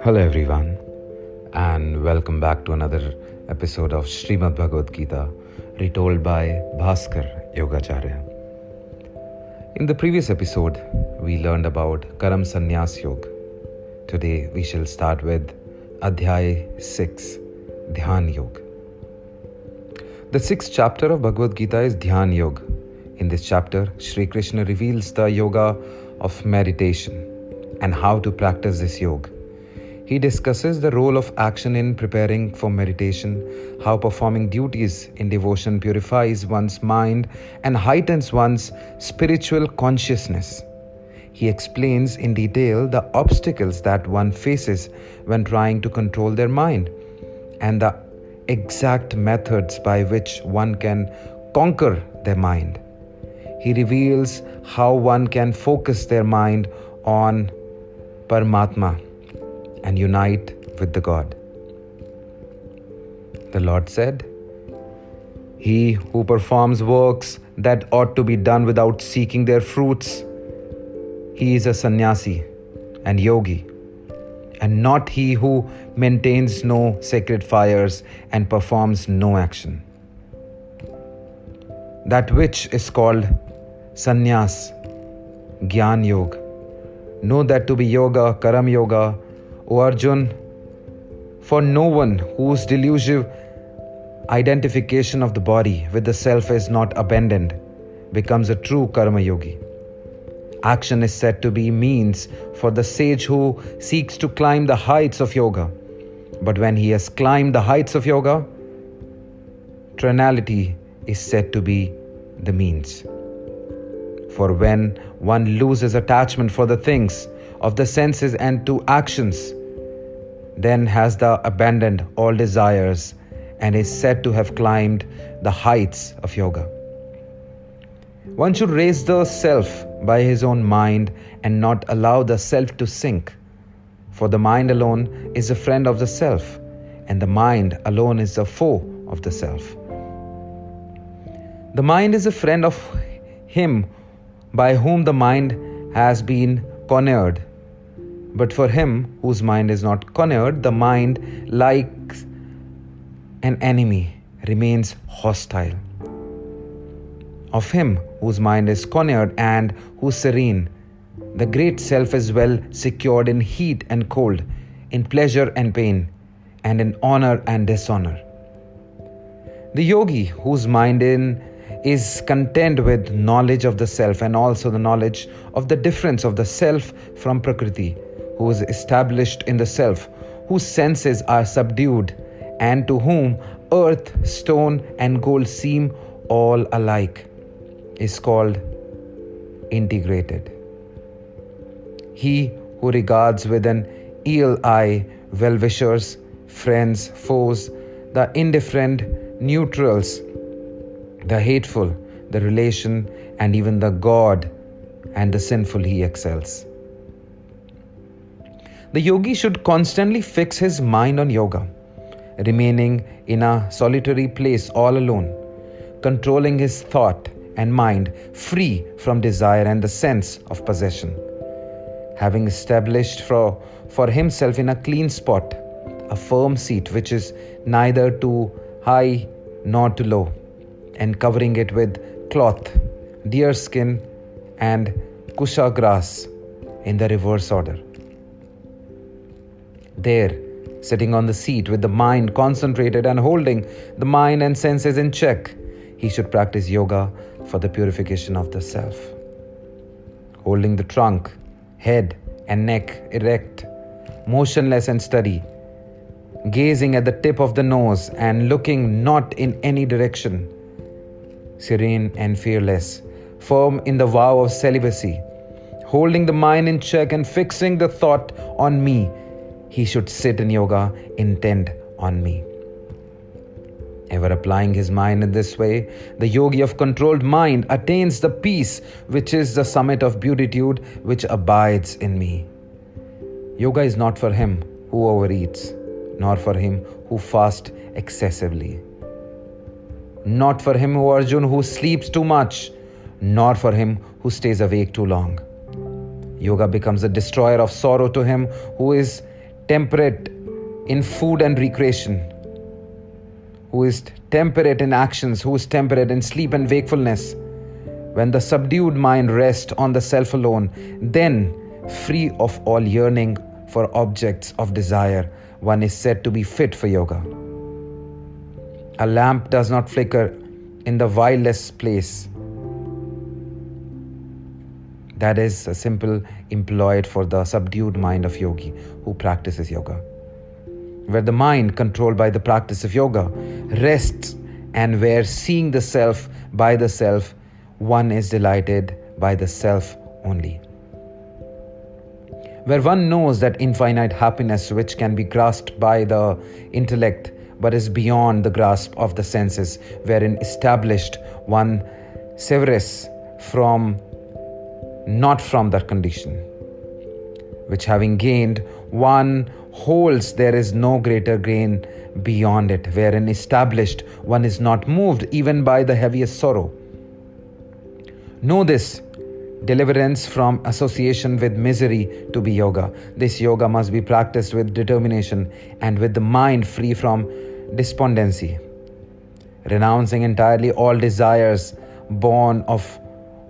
Hello everyone, and welcome back to another episode of Bhagavad Gita, retold by Bhaskar, Yogacharya. In the previous episode, we learned about Karam Sannyas Yoga. Today we shall start with Adhyay 6, Dhyaan Yoga. The sixth chapter of Bhagavad Gita is Dhyaan Yoga. In this chapter, Sri Krishna reveals the yoga of meditation and how to practice this yoga. He discusses the role of action in preparing for meditation, how performing duties in devotion purifies one's mind and heightens one's spiritual consciousness. He explains in detail the obstacles that one faces when trying to control their mind and the exact methods by which one can conquer their mind. He reveals how one can focus their mind on Parmatma and unite with the God. The Lord said, "He who performs works that ought to be done without seeking their fruits, he is a sannyasi and yogi, and not he who maintains no sacred fires and performs no action. That which is called sannyas, Jnana Yoga. Know that to be yoga, Karam Yoga, O Arjun, for no one whose delusive identification of the body with the self is not abandoned becomes a true karma yogi. Action is said to be means for the sage who seeks to climb the heights of yoga. But when he has climbed the heights of yoga, trinality is said to be the means. For when one loses attachment for the things of the senses and to actions, then has the abandoned all desires and is said to have climbed the heights of yoga. One should raise the self by his own mind and not allow the self to sink. For the mind alone is a friend of the self, and the mind alone is a foe of the self. The mind is a friend of him by whom the mind has been cornered. But for him whose mind is not cornered, the mind, like an enemy, remains hostile. Of him whose mind is cornered and whose serene, the great self is well secured in heat and cold, in pleasure and pain, and in honor and dishonor. The yogi whose mind is content with knowledge of the self and also the knowledge of the difference of the self from Prakriti, who is established in the self, whose senses are subdued, and to whom earth, stone, and gold seem all alike, is called integrated. He who regards with an eel eye well-wishers, friends, foes, the indifferent, neutrals, the hateful, the relation, and even the God and the sinful, he excels. The yogi should constantly fix his mind on yoga, remaining in a solitary place all alone, controlling his thought and mind, free from desire and the sense of possession. Having established for himself in a clean spot, a firm seat which is neither too high nor too low, and covering it with cloth, deer skin, and kusha grass in the reverse order. There, sitting on the seat with the mind concentrated and holding the mind and senses in check, he should practice yoga for the purification of the self. Holding the trunk, head, and neck erect, motionless and steady, gazing at the tip of the nose and looking not in any direction, serene and fearless, firm in the vow of celibacy, holding the mind in check and fixing the thought on me, he should sit in yoga intent on me. Ever applying his mind in this way, the yogi of controlled mind attains the peace which is the summit of beatitude which abides in me. Yoga is not for him who overeats, nor for him who fasts excessively, not for him, O Arjun, who sleeps too much, nor for him who stays awake too long. Yoga becomes a destroyer of sorrow to him who is temperate in food and recreation, who is temperate in actions, who is temperate in sleep and wakefulness, when the subdued mind rests on the self alone, then, free of all yearning for objects of desire, one is said to be fit for yoga. A lamp does not flicker in the wildest place. That is a simple employed for the subdued mind of yogi who practices yoga. Where the mind, controlled by the practice of yoga, rests, and where seeing the self by the self, one is delighted by the self only. Where one knows that infinite happiness which can be grasped by the intellect but is beyond the grasp of the senses, wherein established one severes not from that condition, which having gained, one holds there is no greater gain beyond it, wherein established one is not moved even by the heaviest sorrow. Know this, deliverance from association with misery to be yoga. This yoga must be practiced with determination and with the mind free from despondency, renouncing entirely all desires born of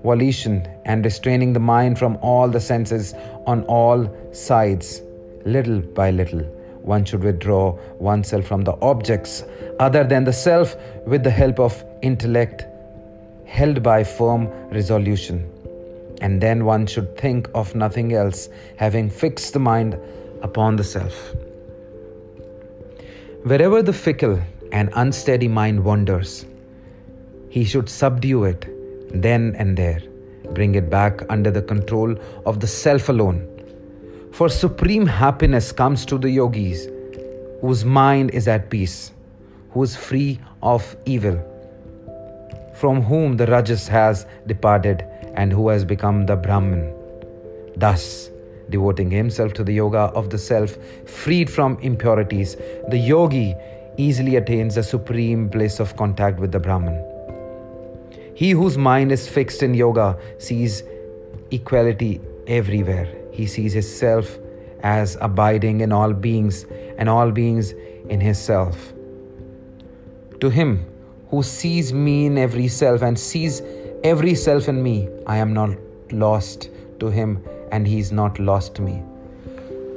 volition and restraining the mind from all the senses on all sides. Little by little, one should withdraw oneself from the objects other than the self with the help of intellect held by firm resolution. And then one should think of nothing else, having fixed the mind upon the self. Wherever the fickle and unsteady mind wanders, he should subdue it then and there, bring it back under the control of the self alone. For supreme happiness comes to the yogis, whose mind is at peace, who is free of evil, from whom the rajas has departed, and who has become the Brahman. Thus, devoting himself to the yoga of the self, freed from impurities, the yogi easily attains the supreme bliss of contact with the Brahman. He whose mind is fixed in yoga sees equality everywhere. He sees his self as abiding in all beings and all beings in his self. To him who sees me in every self and sees every self in me, I am not lost to him and he is not lost to me.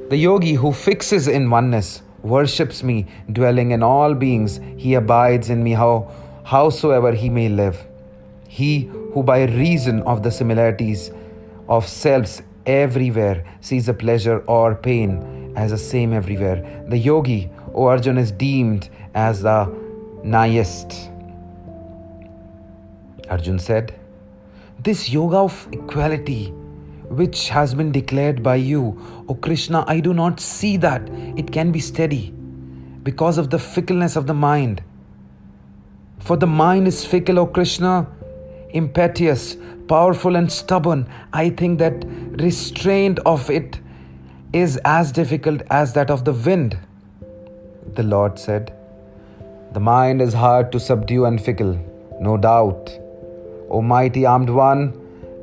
The yogi who fixes in oneness worships me, dwelling in all beings. He abides in me howsoever he may live. He who by reason of the similarities of selves everywhere sees a pleasure or pain as the same everywhere. The yogi, O Arjuna, is deemed as the nighest. Arjuna said, "This yoga of equality which has been declared by you, O Krishna, I do not see that it can be steady because of the fickleness of the mind. For the mind is fickle, O Krishna, impetuous, powerful and stubborn. I think that restraint of it is as difficult as that of the wind." The Lord said, "The mind is hard to subdue and fickle, no doubt, O mighty armed one,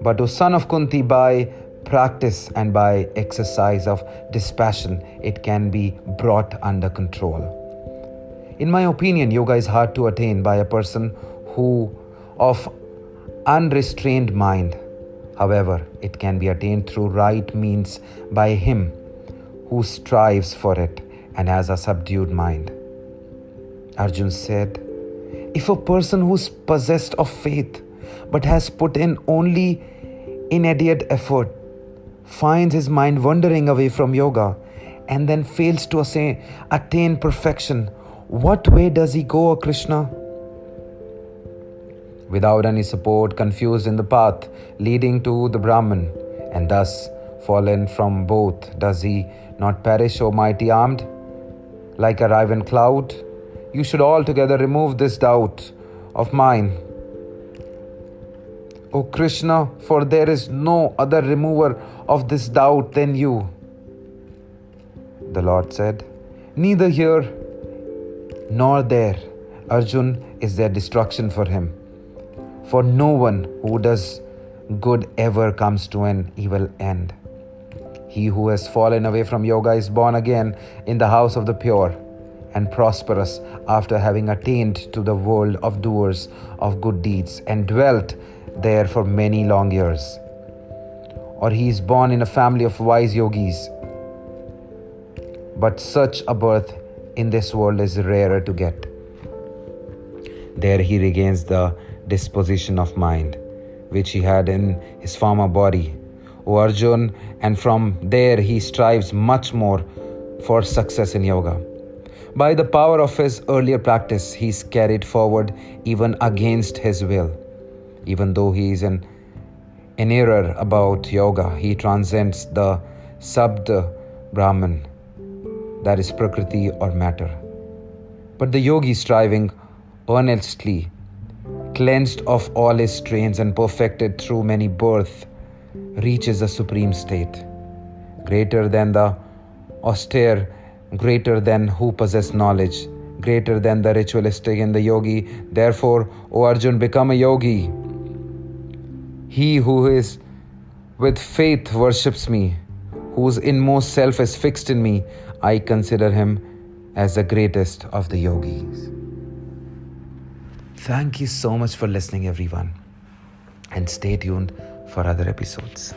but O son of Kunti, by practice and by exercise of dispassion, it can be brought under control." In my opinion, yoga is hard to attain by a person who of unrestrained mind. However, it can be attained through right means by him who strives for it and has a subdued mind. Arjuna said, "If a person who is possessed of faith but has put in only inadequate effort finds his mind wandering away from yoga and then fails to attain perfection, what way does he go, O Krishna? Without any support, confused in the path leading to the Brahman, and thus fallen from both, does he not perish, O mighty armed, like a raven cloud? You should altogether remove this doubt of mine, O Krishna, for there is no other remover of this doubt than you." The Lord said, "Neither here nor there, Arjun, is there destruction for him. For no one who does good ever comes to an evil end. He who has fallen away from yoga is born again in the house of the pure and prosperous after having attained to the world of doers of good deeds and dwelt there for many long years. Or he is born in a family of wise yogis. But such a birth in this world is rarer to get. There he regains the disposition of mind which he had in his former body, O Arjun, and from there he strives much more for success in yoga. By the power of his earlier practice, he is carried forward even against his will. Even though he is in error about yoga, he transcends the Sabda Brahman, that is Prakriti or matter. But the yogi, striving earnestly, cleansed of all his strains and perfected through many births, reaches a supreme state, greater than the austere, greater than who possess knowledge, greater than the ritualistic and the yogi. Therefore, O Arjun, become a yogi. He who is with faith worships me, whose inmost self is fixed in me, I consider him as the greatest of the yogis. Thank you so much for listening, everyone, and stay tuned for other episodes.